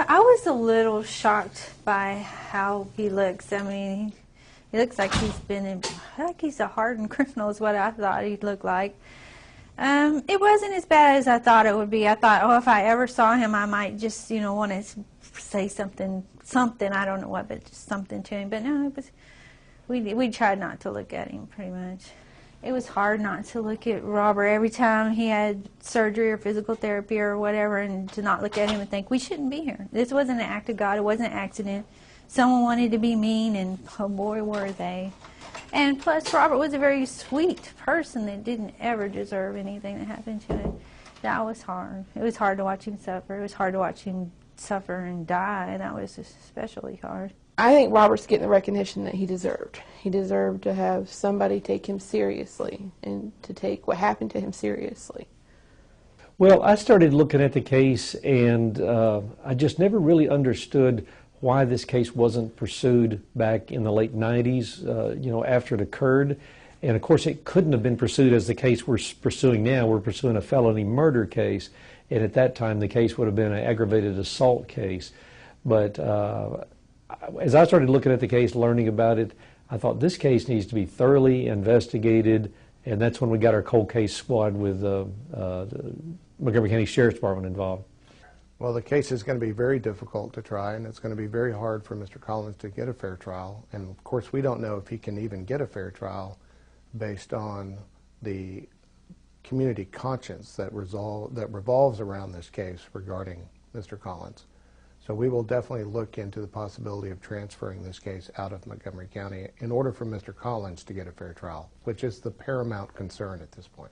I was a little shocked by how he looks. I mean, he looks like he's a hardened criminal is what I thought he'd look like. It wasn't as bad as I thought it would be. I thought, oh, if I ever saw him, I might just, want to say something, I don't know what, but just something to him. But no, it was, we tried not to look at him, pretty much. It was hard not to look at Robert every time he had surgery or physical therapy or whatever, and to not look at him and think, we shouldn't be here. This wasn't an act of God. It wasn't an accident. Someone wanted to be mean, and oh boy, were they. And plus, Robert was a very sweet person that didn't ever deserve anything that happened to him. That was hard. It was hard to watch him suffer. It was hard to watch him suffer and die. That was especially hard. I think Robert's getting the recognition that he deserved. He deserved to have somebody take him seriously and to take what happened to him seriously. Well, I started looking at the case, and I just never really understood why this case wasn't pursued back in the late 90s, after it occurred. And of course, it couldn't have been pursued as the case we're pursuing now. We're pursuing a felony murder case, and at that time, the case would have been an aggravated assault case. But as I started looking at the case, learning about it, I thought this case needs to be thoroughly investigated, and that's when we got our cold case squad with the Montgomery County Sheriff's Department involved. Well, the case is going to be very difficult to try, and it's going to be very hard for Mr. Collins to get a fair trial. And of course, we don't know if he can even get a fair trial based on the community conscience that revolves around this case regarding Mr. Collins. So we will definitely look into the possibility of transferring this case out of Montgomery County in order for Mr. Collins to get a fair trial, which is the paramount concern at this point.